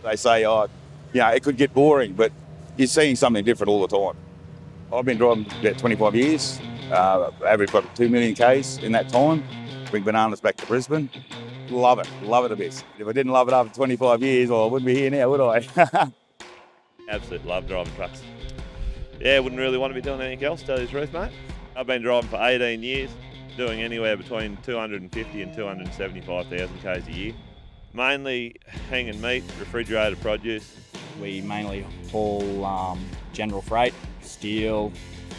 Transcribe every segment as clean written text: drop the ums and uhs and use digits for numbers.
They say, it could get boring, but you're seeing something different all the time. I've been driving about 25 years, average about 2 million Ks in that time. Bring bananas back to Brisbane. Love it a bit. If I didn't love it after 25 years, well, I wouldn't be here now, would I? Absolutely love driving trucks. Yeah, wouldn't really want to be doing anything else, to tell you the truth, mate. I've been driving for 18 years, doing anywhere between 250 and 275,000 Ks a year. Mainly hanging meat, refrigerated produce. We mainly haul general freight, steel,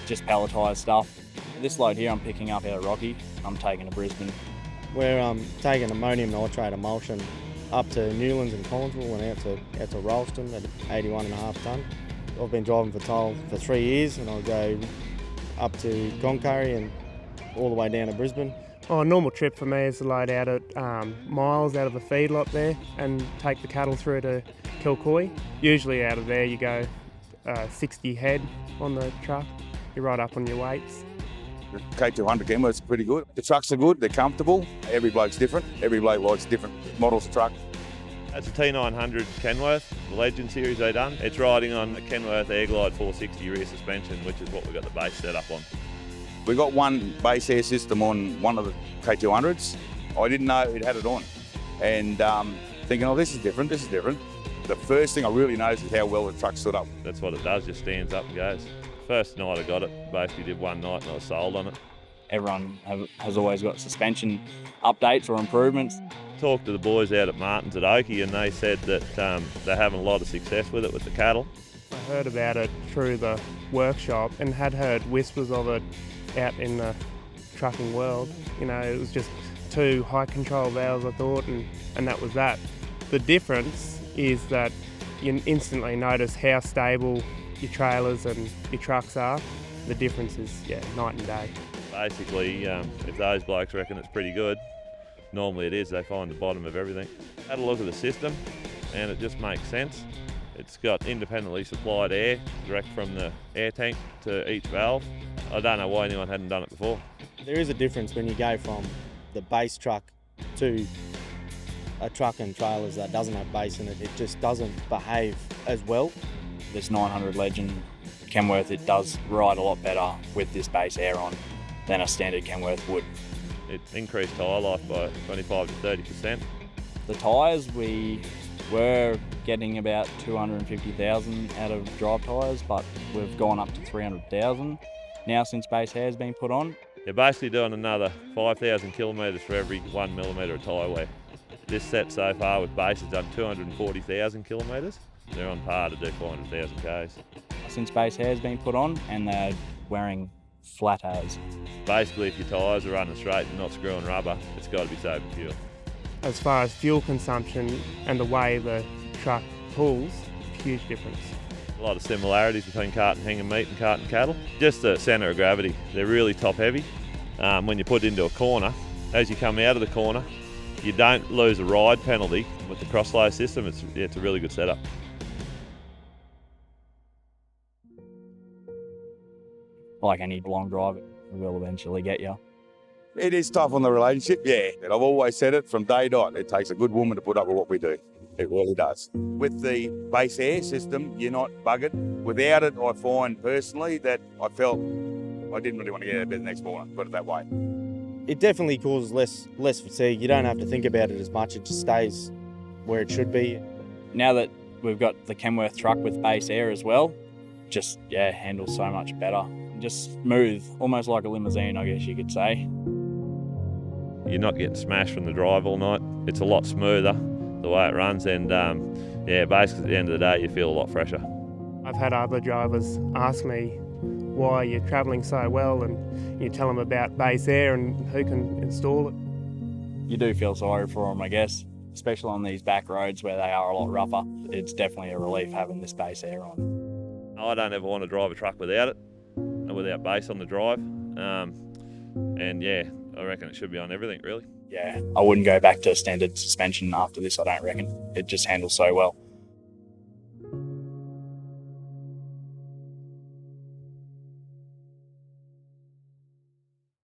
just palletised stuff. This load here I'm picking up out of Rocky, I'm taking to Brisbane. We're taking ammonium nitrate emulsion up to Newlands and Collinsville and out to Rolleston at 81.5 tonne. I've been driving for Toll for 3 years and I'll go up to Goncurry and all the way down to Brisbane. A normal trip for me is to load out at Miles out of a feedlot there and take the cattle through to Kilcoy. Usually out of there you go 60 head on the truck. You're right up on your weights. The K200 Kenworth's pretty good. The trucks are good, they're comfortable. Every bloke's different. Every bloke likes different models of truck. That's a T900 Kenworth, the Legend series they done. It's riding on a Kenworth Airglide 460 rear suspension, which is what we've got the base set up on. We got one base air system on one of the K200s. I didn't know it had it on. And thinking, this is different. The first thing I really noticed is how well the truck stood up. That's what it does, just stands up and goes. First night I got it, basically did one night and I was sold on it. Everyone has always got suspension updates or improvements. Talked to the boys out at Martin's at Oakey and they said that they're having a lot of success with it with the cattle. I heard about it through the workshop and had heard whispers of it out in the trucking world. It was just 2 high control valves I thought and that was that. The difference is that you instantly notice how stable your trailers and your trucks are. The difference is night and day. Basically, if those blokes reckon it's pretty good, normally it is. They find the bottom of everything. Had a look at the system and it just makes sense. It's got independently supplied air direct from the air tank to each valve. I don't know why anyone hadn't done it before. There is a difference when you go from the base truck to a truck and trailers that doesn't have base in it. It just doesn't behave as well. This 900 Legend Kenworth, it does ride a lot better with this base air on than a standard Kenworth would. It increased tyre life by 25 to 30%. The tyres, we were getting about 250,000 out of drive tyres, but we've gone up to 300,000 now since base air has been put on. You're basically doing another 5,000 kilometres for every 1 millimetre of tyre wear. This set so far with base has done 240,000 kilometres. They're on par to do 400,000 Ks. Since base air has been put on and they're wearing flat airs. Basically, if your tyres are running straight and not screwing rubber, it's got to be sober fuel. As far as fuel consumption and the way the truck pulls, huge difference. A lot of similarities between cart and hanging meat and cart and cattle. Just the centre of gravity. They're really top heavy. When you put it into a corner, as you come out of the corner, you don't lose a ride penalty with the cross-flow system. It's a really good setup. Like any long drive, it will eventually get you. It is tough on the relationship, yeah. And I've always said it from day dot. It takes a good woman to put up with what we do. It really does. With the base air system, you're not buggered. Without it, I find personally that I felt I didn't really want to get out of bed the next morning, put it that way. It definitely causes less fatigue. You don't have to think about it as much. It just stays where it should be. Now that we've got the Kenworth truck with base air as well, just handles so much better. Just smooth, almost like a limousine, I guess you could say. You're not getting smashed from the drive all night. It's a lot smoother the way it runs and basically at the end of the day you feel a lot fresher. I've had other drivers ask me why you're travelling so well and you tell them about base air and who can install it. You do feel sorry for them, I guess, especially on these back roads where they are a lot rougher. It's definitely a relief having this base air on. I don't ever want to drive a truck without it, without base on the drive. I reckon it should be on everything really. Yeah, I wouldn't go back to standard suspension after this, I don't reckon. It just handles so well.